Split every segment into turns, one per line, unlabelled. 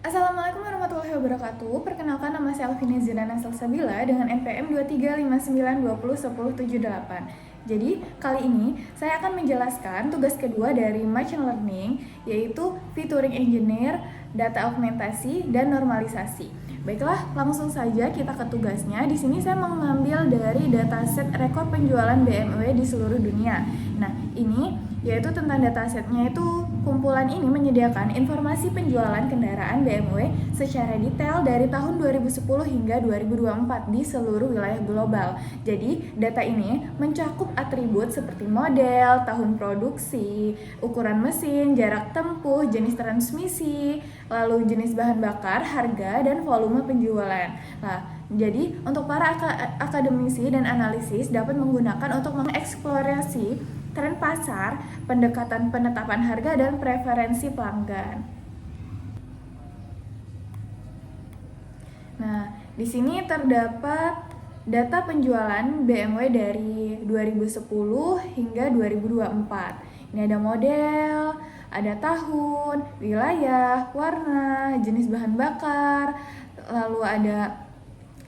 Assalamualaikum warahmatullahi wabarakatuh. Perkenalkan, nama saya Alvina Zirana Salsabila dengan NPM 2359201078. Jadi, kali ini saya akan menjelaskan tugas kedua dari Machine Learning, yaitu Featuring Engineer, Data Augmentasi, dan Normalisasi. Baiklah, langsung saja kita ke tugasnya. Di sini saya mengambil dari dataset rekor penjualan BMW di seluruh dunia. Nah, ini yaitu tentang datasetnya itu kumpulan ini menyediakan informasi penjualan kendaraan BMW secara detail dari tahun 2010 hingga 2024 di seluruh wilayah global. Jadi, data ini mencakup atribut seperti model, tahun produksi, ukuran mesin, jarak tempuh, jenis transmisi, lalu jenis bahan bakar, harga, dan volume penjualan. Nah, jadi untuk para akademisi dan analisis dapat menggunakan untuk mengeksplorasi tren pasar, pendekatan penetapan harga, dan preferensi pelanggan. Nah, di sini terdapat data penjualan BMW dari 2010 hingga 2024. Ini ada model, ada tahun, wilayah, warna, jenis bahan bakar, lalu ada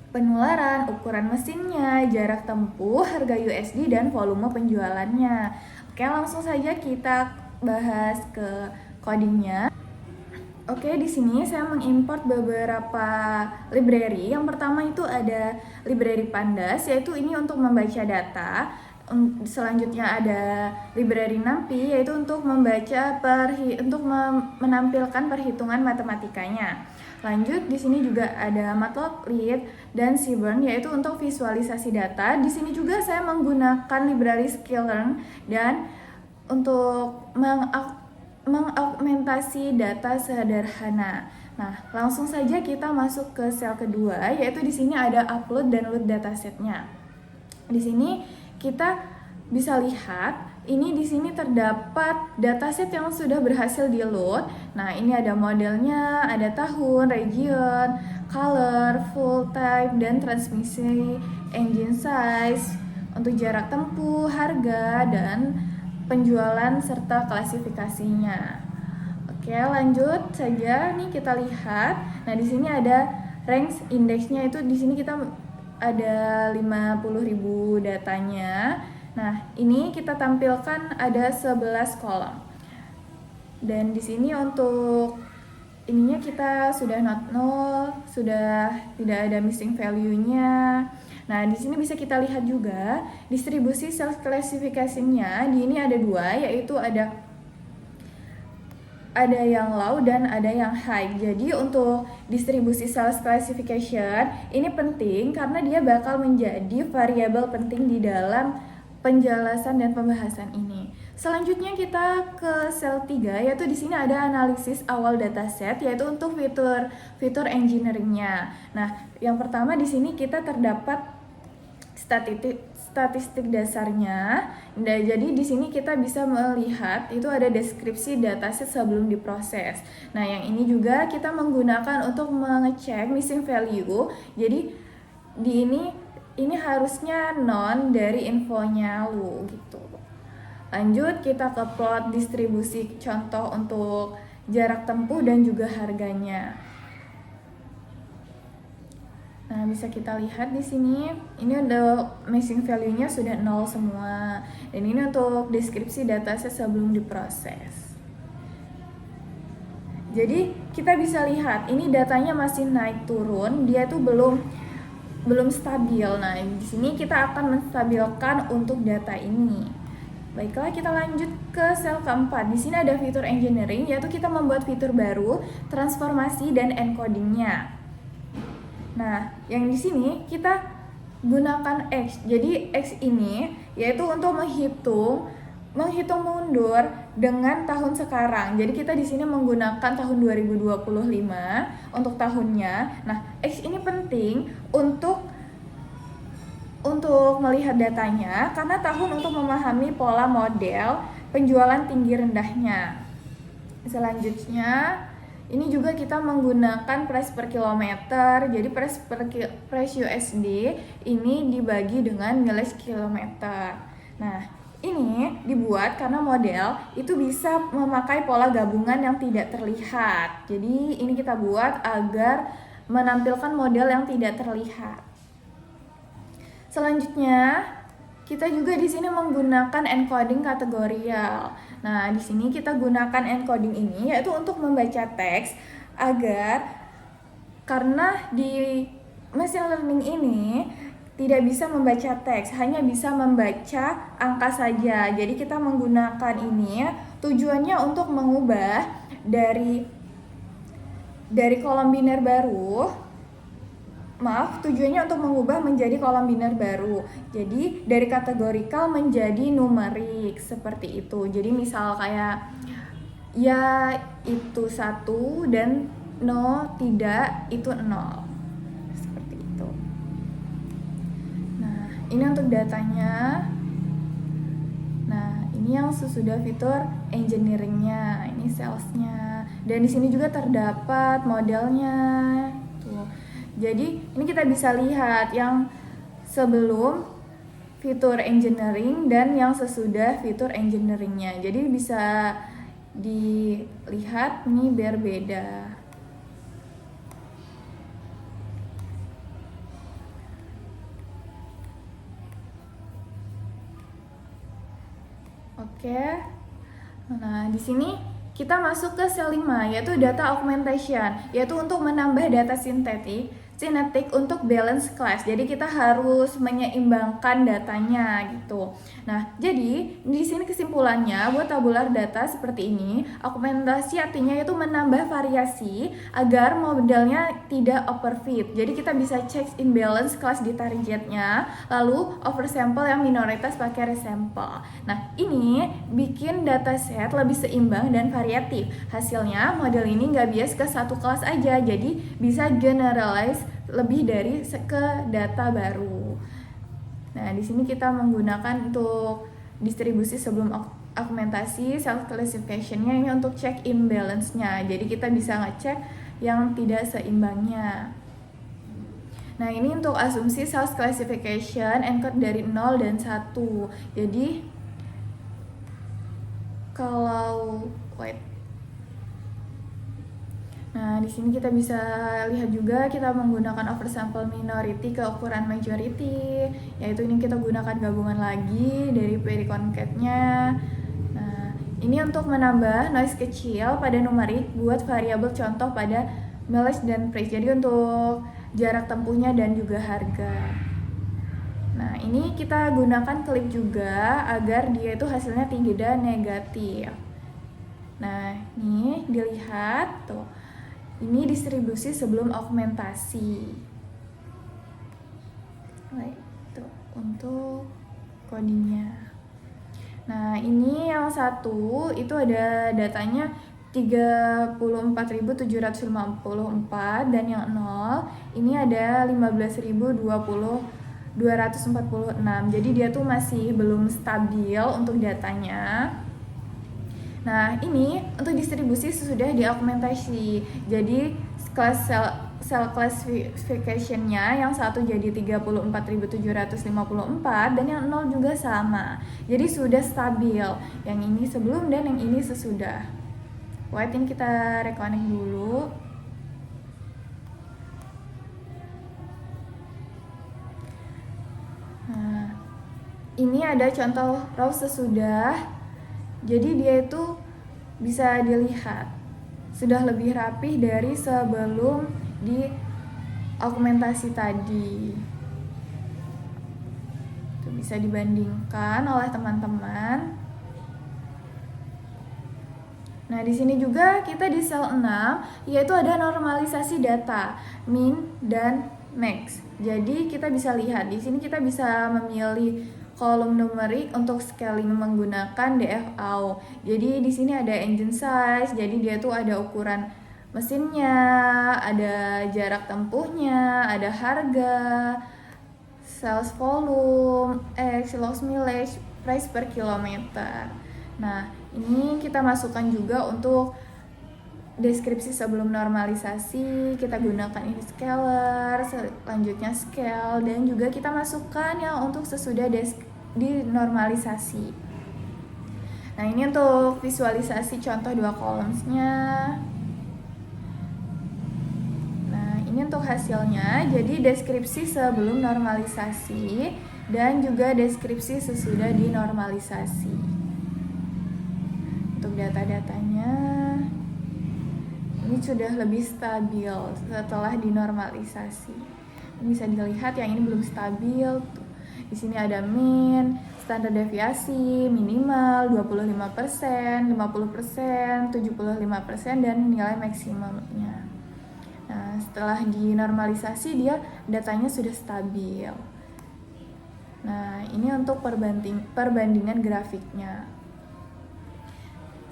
penularan, ukuran mesinnya, jarak tempuh, harga USD, dan volume penjualannya. Oke, langsung saja kita bahas ke codingnya. Oke, di sini saya mengimport beberapa library. Yang pertama itu ada library Pandas, yaitu ini untuk membaca data. Selanjutnya ada library NumPy, yaitu untuk menampilkan perhitungan matematikanya. Lanjut, di sini juga ada Matplotlib dan Seaborn, yaitu untuk visualisasi data. Di sini juga saya menggunakan library Sklearn dan untuk mengaugmentasi data sederhana. Nah, langsung saja kita masuk ke sel kedua, yaitu di sini ada upload dan load datasetnya. Di sini kita bisa lihat ini di sini terdapat dataset yang sudah berhasil di-load. Nah, ini ada modelnya, ada tahun, region, color, full type, dan transmisi, engine size, untuk jarak tempuh, harga, dan penjualan serta klasifikasinya. Oke, lanjut saja. Nih kita lihat. Nah, di sini ada range indeksnya, itu di sini kita ada 50.000 datanya. Nah, ini kita tampilkan ada 11 kolom. Dan di sini untuk ininya kita sudah not null, sudah tidak ada missing value-nya. Nah, di sini bisa kita lihat juga distribusi sales classification-nya. Di ini ada dua, yaitu ada yang low dan ada yang high. Jadi untuk distribusi sales classification ini penting karena dia bakal menjadi variabel penting di dalam penjelasan dan pembahasan ini. Selanjutnya kita ke sel 3, yaitu di sini ada analisis awal dataset, yaitu untuk fitur engineering-nya. Nah, yang pertama di sini kita terdapat statistik dasarnya. Nah, jadi di sini kita bisa melihat itu ada deskripsi dataset sebelum diproses. Nah, yang ini juga kita menggunakan untuk mengecek missing value. Jadi di ini harusnya non dari infonya lu gitu. Lanjut kita ke plot distribusi contoh untuk jarak tempuh dan juga harganya. Nah, bisa kita lihat di sini, ini udah missing value-nya sudah 0 semua. Dan ini untuk deskripsi dataset sebelum diproses. Jadi kita bisa lihat ini datanya masih naik turun, dia tuh belum stabil. Nah, di sini kita akan menstabilkan untuk data ini. Baiklah, kita lanjut ke sel keempat. Di sini ada fitur engineering, yaitu kita membuat fitur baru, transformasi dan encodingnya. Nah, yang di sini kita gunakan X. Jadi X ini yaitu untuk menghitung mundur dengan tahun sekarang. Jadi kita di sini menggunakan tahun 2025 untuk tahunnya. Nah, X ini penting untuk melihat datanya karena tahun untuk memahami pola model penjualan tinggi rendahnya. Selanjutnya, ini juga kita menggunakan price per kilometer. Jadi price USD ini dibagi dengan mileage kilometer. Nah, ini dibuat karena model itu bisa memakai pola gabungan yang tidak terlihat. Jadi ini kita buat agar menampilkan model yang tidak terlihat. Selanjutnya, kita juga di sini menggunakan encoding kategorial. Nah, di sini kita gunakan encoding ini yaitu untuk membaca teks agar karena di machine learning ini tidak bisa membaca teks, hanya bisa membaca angka saja. Jadi kita menggunakan ini tujuannya untuk mengubah dari kolom biner baru. Tujuannya untuk mengubah menjadi kolom biner baru. Jadi dari kategorikal menjadi numerik seperti itu. Jadi misal kayak ya itu 1 dan no tidak itu 0. Ini untuk datanya. Nah, ini yang sesudah fitur engineeringnya, ini salesnya. Dan di sini juga terdapat modelnya. Tuh. Jadi ini kita bisa lihat yang sebelum fitur engineering dan yang sesudah fitur engineeringnya. Jadi bisa dilihat ini biar beda. Oke. Nah, di sini kita masuk ke sel 5 yaitu data augmentation, yaitu untuk menambah data sintetik untuk balance class. Jadi kita harus menyeimbangkan datanya gitu. Nah, jadi di sini kesimpulannya buat tabular data seperti ini, augmentasi artinya yaitu menambah variasi agar modelnya tidak overfit. Jadi kita bisa check in balance class di targetnya, lalu oversample yang minoritas pakai resample. Nah, ini bikin dataset lebih seimbang dan variatif. Hasilnya model ini nggak bias ke satu kelas aja, jadi bisa generalize lebih dari ke data baru. Nah, di sini kita menggunakan untuk distribusi sebelum augmentasi self classification-nya ini untuk check imbalance-nya. Jadi kita bisa ngecek yang tidak seimbangnya. Nah, ini untuk asumsi self classification encode dari 0 dan 1. Jadi kalau Nah, di sini kita bisa lihat juga kita menggunakan oversample minority ke ukuran majority, yaitu ini kita gunakan gabungan lagi dari query concat-nya. Nah, ini untuk menambah noise kecil pada numerik buat variabel contoh pada mileage dan price. Jadi untuk jarak tempuhnya dan juga harga. Nah, ini kita gunakan klip juga agar dia itu hasilnya tidak negatif. Nah, ini dilihat tuh. Ini distribusi sebelum augmentasi. Tuh, untuk codingnya. Nah, ini yang satu itu ada datanya 34.754 dan yang 0 ini ada 15.246. Jadi dia tuh masih belum stabil untuk datanya. Nah, ini untuk distribusi sesudah diaugmentasi. Jadi kelas cell classification-nya yang satu jadi 34.754 dan yang 0 juga sama. Jadi sudah stabil. Yang ini sebelum dan yang ini sesudah. Wait, ini kita reconnect dulu. Nah, ini ada contoh raw sesudah. Jadi dia itu bisa dilihat sudah lebih rapih dari sebelum di augmentasi tadi. Itu bisa dibandingkan oleh teman-teman. Nah, di sini juga kita di sel 6 yaitu ada normalisasi data min dan max. Jadi kita bisa lihat di sini kita bisa memilih kolom numerik untuk scaling menggunakan DFAO. Jadi di sini ada engine size, jadi dia tuh ada ukuran mesinnya, ada jarak tempuhnya, ada harga, sales volume, loss mileage, price per kilometer. Nah, ini kita masukkan juga untuk deskripsi sebelum normalisasi, kita gunakan ini scalar, selanjutnya scale, dan juga kita masukkan yang untuk sesudah dinormalisasi. Nah, ini untuk visualisasi contoh dua columns-nya. Nah, ini untuk hasilnya. Jadi deskripsi sebelum normalisasi dan juga deskripsi sesudah dinormalisasi. Untuk data-datanya ini sudah lebih stabil setelah dinormalisasi. Bisa dilihat yang ini belum stabil. Di sini ada mean, standar deviasi, minimal 25%, 50%, 75% dan nilai maksimumnya. Nah, setelah dinormalisasi dia datanya sudah stabil. Nah, ini untuk perbandingan grafiknya.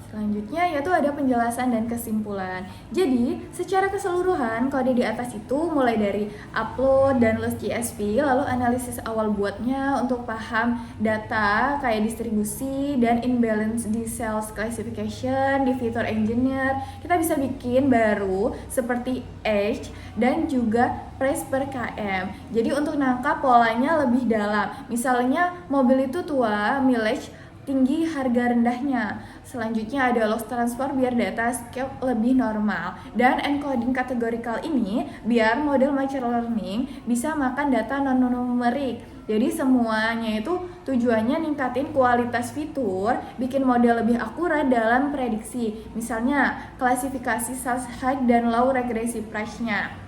Selanjutnya yaitu ada penjelasan dan kesimpulan. Jadi, secara keseluruhan kode di atas itu mulai dari upload, download CSV, lalu analisis awal buatnya untuk paham data kayak distribusi dan imbalance di sales classification, di feature engineer. Kita bisa bikin baru seperti age dan juga price per km. Jadi untuk nangkap polanya lebih dalam. Misalnya mobil itu tua, mileage tinggi, harga rendahnya. Selanjutnya ada loss transfer biar data scope lebih normal. Dan encoding categorical ini biar model machine learning bisa makan data non-numerik. Jadi semuanya itu tujuannya ningkatin kualitas fitur, bikin model lebih akurat dalam prediksi. Misalnya klasifikasi sales high dan low regresi price-nya.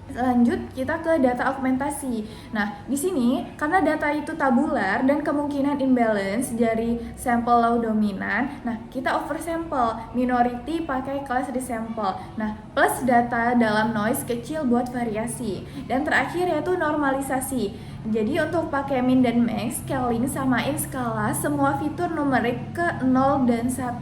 Lanjut kita ke data augmentasi. Nah, di sini karena data itu tabular dan kemungkinan imbalance dari sampel low dominan, nah kita oversample, minority pakai class resample. Nah, plus data dalam noise kecil buat variasi. Dan terakhir yaitu normalisasi. Jadi untuk pakai min dan max, scaling samain skala semua fitur numerik ke 0 dan 1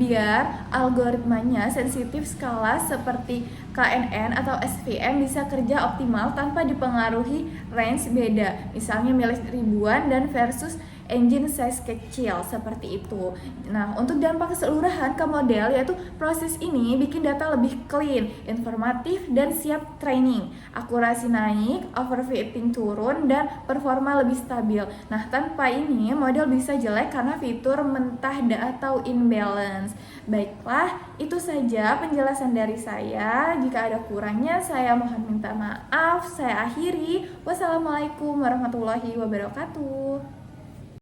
biar algoritmanya sensitif skala seperti KNN atau SVM bisa kerja optimal tanpa dipengaruhi range beda. Misalnya milik ribuan dan versus engine size kecil seperti itu. Nah, untuk dampak keseluruhan ke model yaitu proses ini bikin data lebih clean, informatif dan siap training. Akurasi naik, overfitting turun dan performa lebih stabil. Nah, tanpa ini model bisa jelek karena fitur mentah atau imbalance. Baiklah, itu saja penjelasan dari saya. Jika ada kurangnya saya mohon minta maaf. Saya akhiri. Wassalamualaikum warahmatullahi wabarakatuh.